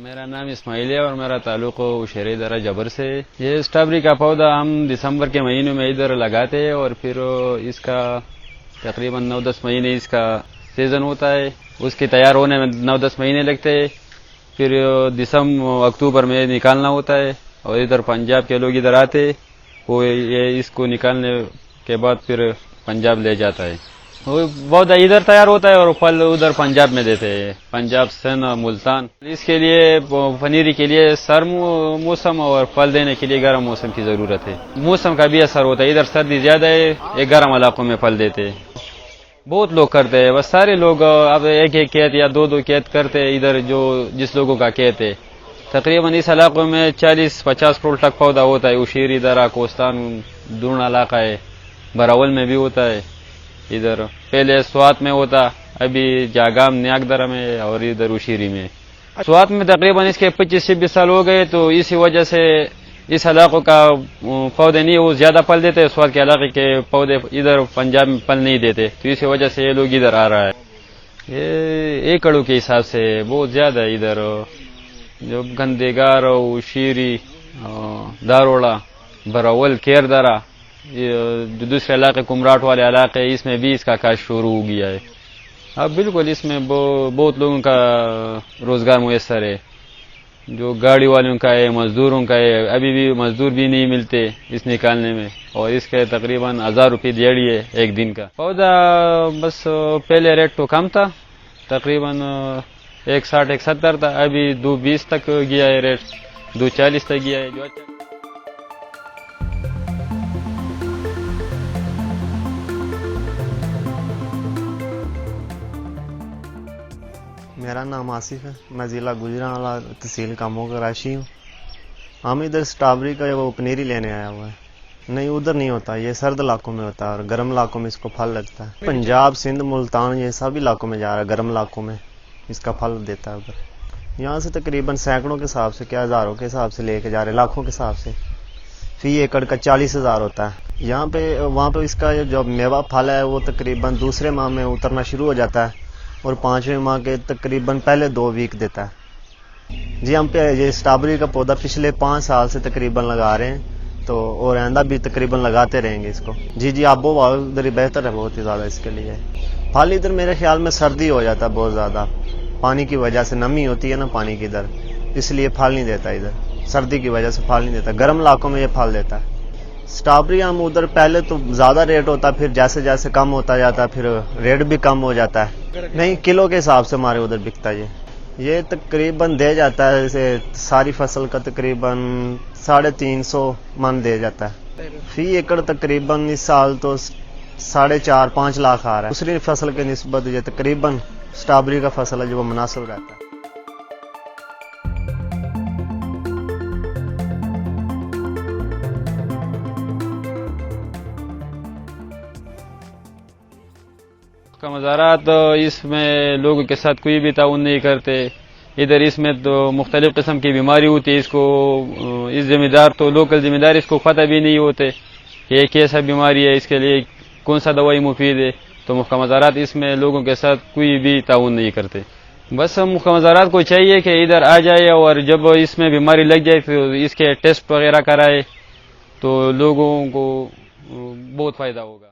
میرا نام اسماعیل ہے اور میرا تعلق شہری درہ جبر سے ہے۔ یہ اسٹرابری کا پودا ہم دسمبر کے مہینے میں ادھر لگاتے ہیں اور پھر اس کا تقریباً 9-10 مہینے اس کا سیزن ہوتا ہے۔ اس کے تیار ہونے میں 9-10 مہینے لگتے ہیں، پھر اکتوبر میں نکالنا ہوتا ہے اور ادھر پنجاب کے لوگ ادھر آتے ہیں، وہ یہ اس کو نکالنے کے بعد پھر پنجاب لے جاتا ہے۔ وہ پودا ادھر تیار ہوتا ہے اور پھل ادھر پنجاب میں دیتے ہیں، پنجاب سندھ ملتان۔ اس کے لیے پنیری کے لیے سرد موسم اور پھل دینے کے لیے گرم موسم کی ضرورت ہے۔ موسم کا بھی اثر ہوتا ہے، ادھر سردی زیادہ ہے، یہ گرم علاقوں میں پھل دیتے ہیں۔ بہت لوگ کرتے ہیں، بس سارے لوگ اب ایک کھیت یا دو کھیت کرتے ہیں ادھر، جس لوگوں کا کھیت ہے۔ تقریباً اس علاقوں میں 40-50 کروڑ تک پودا ہوتا ہے۔ اشیری درہ، کوستان، دون علاقہ ہے، براول میں بھی ہوتا ہے۔ ادھر پہلے سوات میں ہوتا، ابھی جاگام نیاک درہ میں اور ادھر اشیری میں۔ سوات میں تقریباً اس کے 25-26 سال ہو گئے، تو اسی وجہ سے اس علاقوں کا پودے نہیں، وہ زیادہ پھل دیتے، سوات کے علاقے کے پودے ادھر پنجاب میں پھل نہیں دیتے، تو اسی وجہ سے یہ لوگ ادھر آ رہا ہے۔ یہ ایکڑوں کے حساب سے بہت زیادہ ہے ادھر، جو گندگار، اشیری، داروڑا، براول، کیر درہ، جو دوسرے علاقے کمراٹ والے علاقے، اس میں بھی اس کا کاشت شروع ہو گیا ہے۔ اب بالکل اس میں بہت لوگوں کا روزگار میسر ہے، جو گاڑی والوں کا ہے، مزدوروں کا ہے۔ ابھی بھی مزدور بھی نہیں ملتے اس نکالنے میں، اور اس کے تقریباً 1000 روپے دیڑھی ہے ایک دن کا۔ پودا بس پہلے ریٹ تو کم تھا، تقریباً 160-170 تھا، ابھی 220 تک گیا ہے ریٹ، 240 تک گیا ہے۔ جو اچھا میرا نام آصف ہے، میں ضلع گوجرانوالہ تحصیل کاموں کا راشی ہوں۔ ہم ادھر اسٹرابری کا وہ پنیری لینے آیا ہوا ہے۔ نہیں، ادھر نہیں ہوتا، یہ سرد علاقوں میں ہوتا ہے اور گرم علاقوں میں اس کو پھل لگتا ہے۔ پنجاب، سندھ، ملتان، یہ سب علاقوں میں جا رہا ہے، گرم علاقوں میں اس کا پھل دیتا ہے ادھر۔ یہاں سے تقریباً سینکڑوں کے حساب سے، کیا ہزاروں کے حساب سے لے کے جا رہے، لاکھوں کے حساب سے۔ فی ایکڑ کا 40,000 ہوتا ہے۔ یہاں پہ وہاں پہ اس کا جو میوہ پھل ہے وہ تقریباً دوسرے ماہ میں اترنا شروع ہو جاتا ہے اور 5ویں ماہ کے تقریباً پہلے 2 ویک دیتا ہے۔ جی ہم پہ یہ اسٹرابری کا پودا پچھلے 5 سال سے تقریباً لگا رہے ہیں، تو اور آئندہ بھی تقریباً لگاتے رہیں گے اس کو۔ جی آب و ہوا ادھر بہتر ہے بہت ہی زیادہ اس کے لیے۔ پھل ادھر میرے خیال میں سردی ہو جاتا ہے بہت زیادہ، پانی کی وجہ سے، نمی ہوتی ہے نا پانی کی ادھر، اس لیے پھل نہیں دیتا ادھر، سردی کی وجہ سے پھل نہیں دیتا۔ گرم علاقوں میں یہ پھل دیتا ہے۔ اسٹرابری ہم ادھر پہلے تو زیادہ ریٹ ہوتا ہے، پھر جیسے جیسے کم ہوتا جاتا ہے پھر ریٹ بھی کم ہو جاتا ہے۔ نہیں، کلو کے حساب سے ہمارے ادھر بکتا ہے یہ تقریباً دے جاتا ہے، جیسے ساری فصل کا تقریباً 350 من دے جاتا ہے۔ فی ایکڑ تقریباً اس سال تو 4.5-5 لاکھ آ رہا ہے۔ دوسری فصل کے نسبت یہ تقریباً اسٹرابری کا فصل ہے جو مناسب رہتا ہے۔ کا مزارات اس میں لوگوں کے ساتھ کوئی بھی تعاون نہیں کرتے۔ ادھر اس میں تو مختلف قسم کی بیماری ہوتی ہے، اس کو اس ذمہ دار تو لوکل ذمہ دار اس کو پتہ بھی نہیں ہوتے کہ یہ کیسا بیماری ہے، اس کے لیے کون سا دوائی مفید ہے، تو محکمہ مزارات اس میں لوگوں کے ساتھ کوئی بھی تعاون نہیں کرتے۔ بس محکمہ مزارات کو چاہیے کہ ادھر آ جائے اور جب اس میں بیماری لگ جائے تو اس کے ٹیسٹ وغیرہ کرائے، تو لوگوں کو بہت فائدہ ہوگا۔